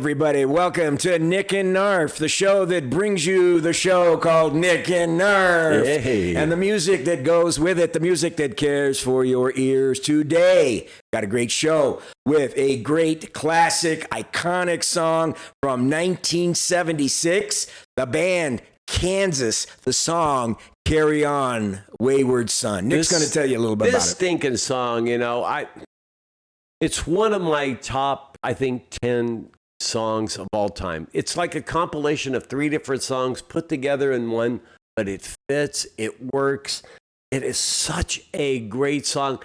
everybody. Welcome to Nick and Knarf, the show that brings you the show called Nick and Knarf. Hey. And the music that goes with it, the music that cares for your ears today. Got a great show with a great classic, iconic song from 1976. The band Kansas, the song Carry On Wayward Son. Nick's going to tell you a little bit about it. This stinking song, it's one of my top, I think, 10 songs of all time. It's like a compilation of 3 different songs put together in one, but it fits, it works. It is such a great song.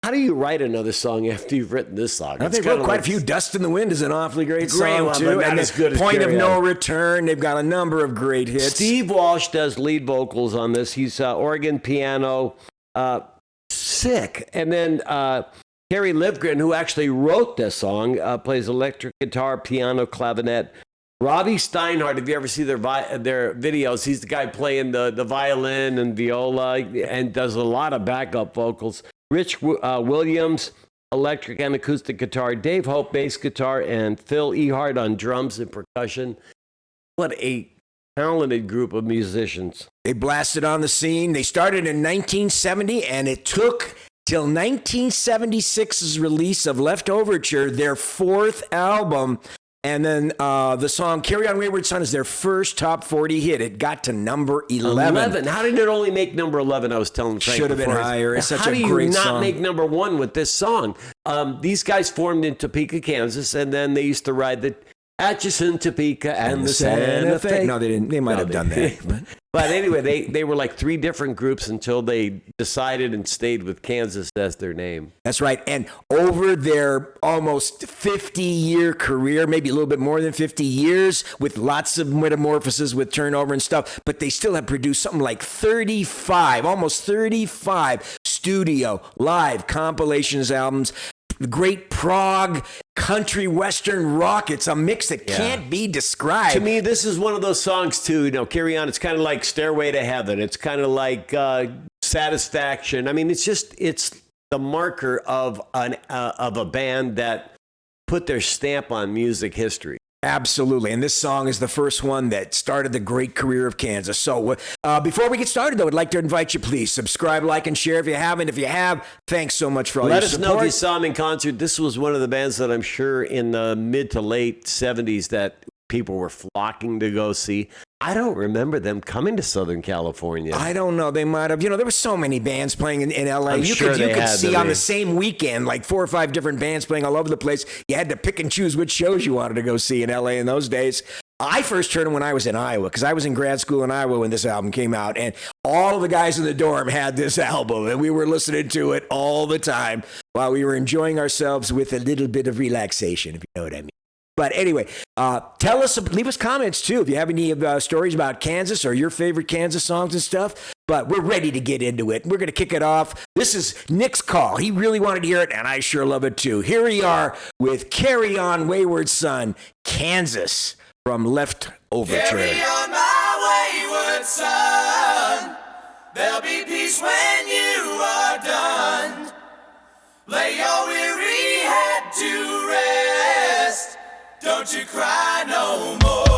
How do you write another song after you've written this song? They wrote quite a few. Dust in the Wind is an awfully great song, one, too. but not as good as Point of Carry No On. Return. They've got a number of great hits. Steve Walsh does lead vocals on this. He's organ, piano, sick. And then Kerry Livgren, who actually wrote this song, plays electric guitar, piano, clavinet. Robby Steinhardt, if you ever see their videos, he's the guy playing the violin and viola and does a lot of backup vocals. Rich Williams, electric and acoustic guitar. Dave Hope, bass guitar. And Phil Ehart on drums and percussion. What a talented group of musicians. They blasted on the scene. They started in 1970, and it took till 1976's release of Leftoverture, their 4th album. And then the song Carry On Wayward Son is their first top 40 hit. It got to number 11. How did it only make number 11? I was telling Frank. Should have been higher. It's such a great song. How do you not make number 1 with this song? These guys formed in Topeka, Kansas, and then they used to ride the Atchison, Topeka, and the Santa Fe. No, they didn't. They might have done that. But anyway, they were like 3 different groups until they decided and stayed with Kansas as their name. That's right. And over their almost 50-year career, maybe a little bit more than 50 years, with lots of metamorphoses with turnover and stuff, but they still have produced something like 35, almost 35 studio live compilations albums. Great prog, country, western rock. It's a mix that can't be described. To me, this is one of those songs, too. Carry On. It's kind of like Stairway to Heaven. It's kind of like Satisfaction. I mean, it's the marker of a band that put their stamp on music history. Absolutely. And this song is the first one that started the great career of Kansas. So before we get started, though, I'd like to invite you, please subscribe, like, and share if you haven't. If you have, thanks so much for all your support. Let us know if you saw them in concert. This was one of the bands that I'm sure in the mid to late 70s that people were flocking to go see. I don't remember them coming to Southern California. I don't know. They might have. There were so many bands playing in L.A. You could see on the same weekend like 4 or 5 different bands playing all over the place. You had to pick and choose which shows you wanted to go see in L.A. in those days. I first heard them when I was in Iowa, because I was in grad school in Iowa when this album came out, and all of the guys in the dorm had this album, and we were listening to it all the time while we were enjoying ourselves with a little bit of relaxation, if you know what I mean. But anyway, leave us comments too if you have any stories about Kansas or your favorite Kansas songs and stuff. But we're ready to get into it. We're going to kick it off. This is Nick's call. He really wanted to hear it, and I sure love it too. Here we are with Carry On Wayward Son, Kansas from Leftoverture. Carry on my wayward son. There'll be peace when you are done. Lay your weary head to rest. Don't you cry no more.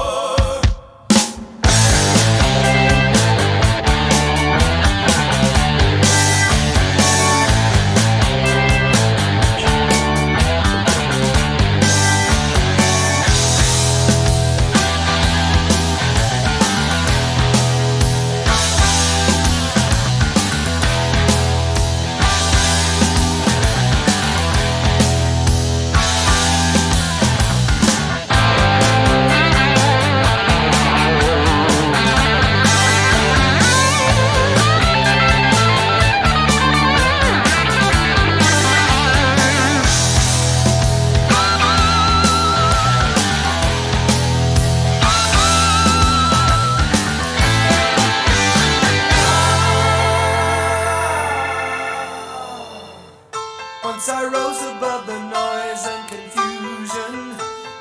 Once I rose above the noise and confusion,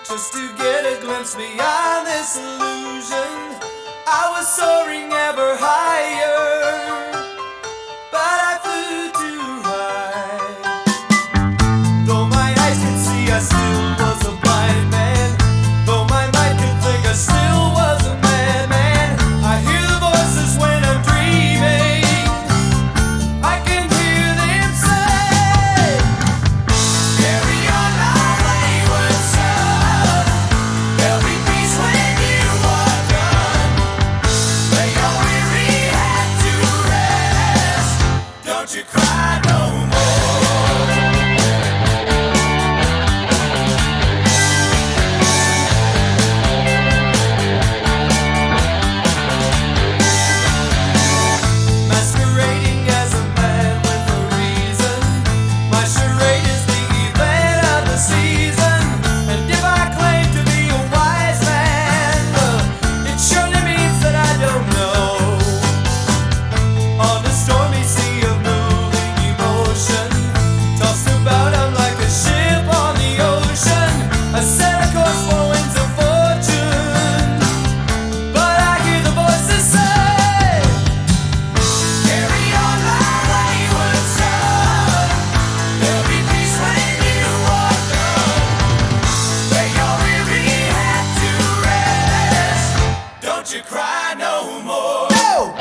just to get a glimpse beyond this illusion. I was soaring ever higher, but I flew too high. Though my eyes could see, I still was a blind man. Don't you cry no more. No!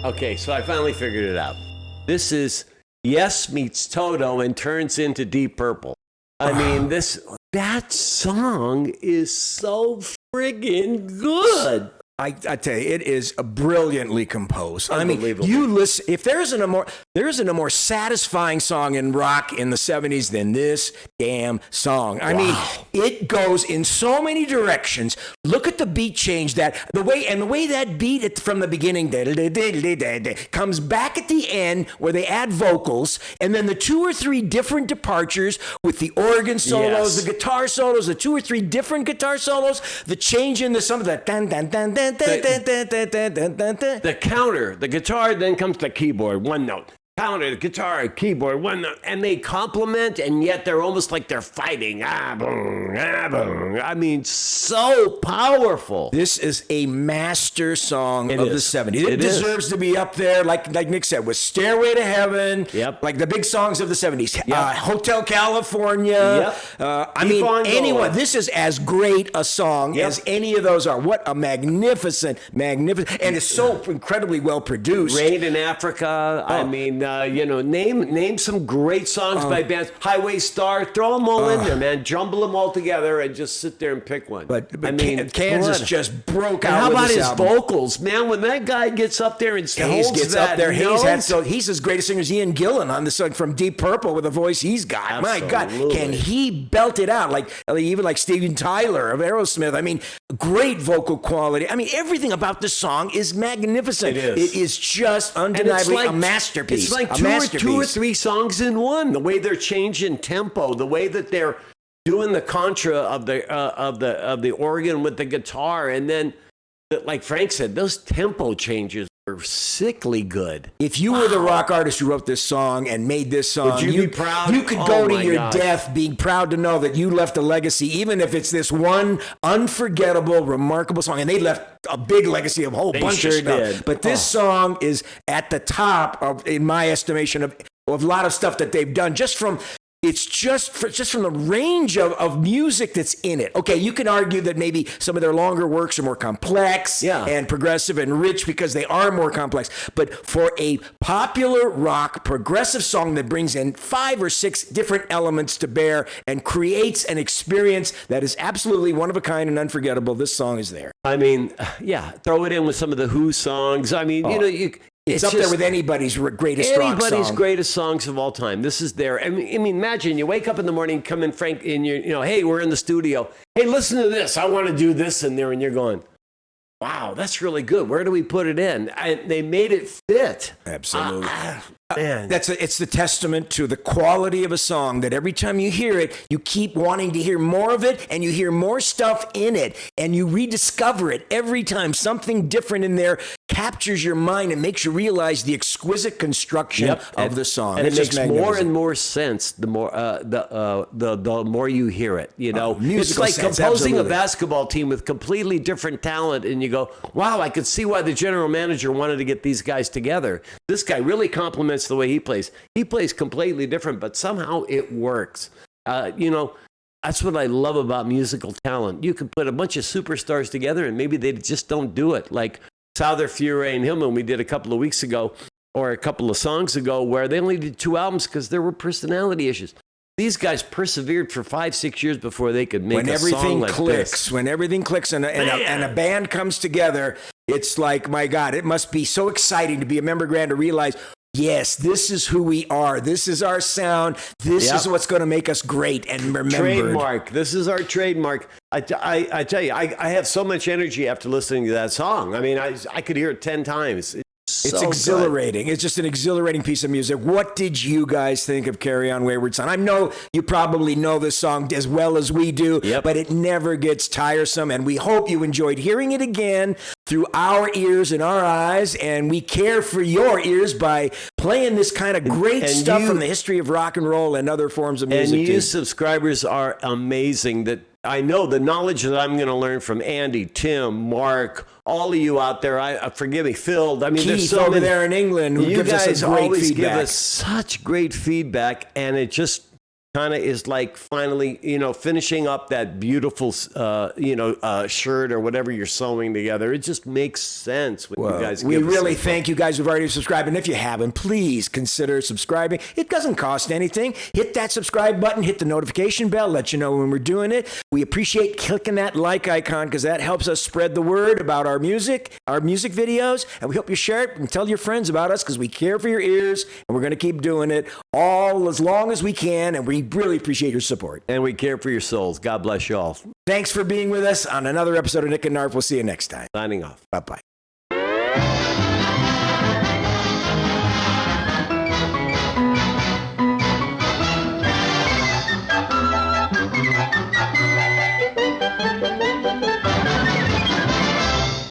Okay, so I finally figured it out. This is Yes meets Toto and turns into Deep Purple. I mean, that song is so friggin' good. I tell you, it is brilliantly composed. I mean, you listen. If there isn't a more satisfying song in rock in the '70s than this damn song. I mean, it goes in so many directions. Look at the beat change, the way that beat from the beginning comes back at the end where they add vocals, and then the 2 or 3 different departures with the organ solos, the guitar solos, the 2 or 3 different guitar solos, the change in some of the dun dun dun dun. The counter, the guitar, then comes the keyboard, one note. Counter, the guitar, keyboard, one note. And they complement, and yet they're almost like they're fighting. I mean, so powerful. This is a master song of the 70s. It deserves to be up there, like Nick said, with Stairway to Heaven, like the big songs of the 70s. Hotel California. I mean, anyone. This is as great a song as any of those are. What a magnificent, and it's so incredibly well produced. Rain in Africa. I mean, name some great songs by bands. Highway Star, throw them all in there, man. Jumble them all together and just sit there and pick one. But I mean, Kansas just broke out. How about his album. Vocals, man? When that guy gets up there and holds that up there, he's as great a singer as Ian Gillan on the song from Deep Purple with the voice he's got. Absolutely. My God, can he belt it out even like Steven Tyler of Aerosmith? I mean, great vocal quality. I mean, everything about this song is magnificent. It is. It is just undeniably a masterpiece. It's like two or three songs in one. The way they're changing tempo, the way that they're doing the contra of the organ with the guitar, and then, like Frank said, those tempo changes are sickly good. If you were the rock artist who wrote this song and made this song, would you be proud? You could go to your death being proud to know that you left a legacy, even if it's this one unforgettable, remarkable song. And they left a big legacy of a whole bunch of stuff. But this song is at the top of, in my estimation, of a lot of stuff that they've done, just from It's just from the range of music that's in it. Okay, you can argue that maybe some of their longer works are more complex and progressive and rich because they are more complex. But for a popular rock progressive song that brings in 5 or 6 different elements to bear and creates an experience that is absolutely one of a kind and unforgettable, this song is there. I mean, throw it in with some of the Who songs. I mean, it's up there with anybody's greatest rock song. Anybody's greatest songs of all time. This is there. I mean, imagine you wake up in the morning, come in, Frank, and hey, we're in the studio. Hey, listen to this. I want to do this in there. And you're going, wow, that's really good. Where do we put it in? And they made it fit. Absolutely. Man. It's the testament to the quality of a song that every time you hear it, you keep wanting to hear more of it, and you hear more stuff in it, and you rediscover it every time. Something different in there captures your mind and makes you realize the exquisite construction of the song. And it makes more and more sense the more the more you hear it. It's like composing a basketball team with completely different talent, and you go, wow, I could see why the general manager wanted to get these guys together. This guy really complements the way he plays. He plays completely different, but somehow it works. That's what I love about musical talent. You can put a bunch of superstars together, and maybe they just don't do it. Like Souther, Furay, and Hillman, we did a couple of weeks ago, or a couple of songs ago, where they only did 2 albums because there were personality issues. These guys persevered for 5-6 years before they could make a song like this. When everything clicks and a band comes together, it's like, my God, it must be so exciting to be a member Grand to realize, yes, this is who we are. This is our sound. This is what's going to make us great and remembered. Trademark. This is our trademark. I tell you, I have so much energy after listening to that song. I mean, I could hear it 10 times. It's exhilarating. It's just an exhilarating piece of music. What did you guys think of Carry On Wayward Son? I know you probably know this song as well as we do, but it never gets tiresome, and we hope you enjoyed hearing it again through our ears and our eyes, and we care for your ears by playing this kind of great stuff from the history of rock and roll and other forms of music. And you subscribers are amazing. That I know the knowledge that I'm going to learn from Andy, Tim, Mark, all of you out there. Forgive me, Phil. I mean, Keith there's so over many, there in England who gives us guys some great always feedback. give us such great feedback, and it just kind of is like finally, finishing up that beautiful, shirt or whatever you're sewing together. It just makes sense when you guys. We really thank you guys who've already subscribed, and if you haven't, please consider subscribing. It doesn't cost anything. Hit that subscribe button, hit the notification bell, let you know when we're doing it. We appreciate clicking that like icon because that helps us spread the word about our music videos, and we hope you share it and tell your friends about us because we care for your ears, and we're going to keep doing it all as long as we can, and we really appreciate your support. And we care for your souls. God bless you all. Thanks for being with us on another episode of Nick and Knarf. We'll see you next time. Signing off. Bye-bye.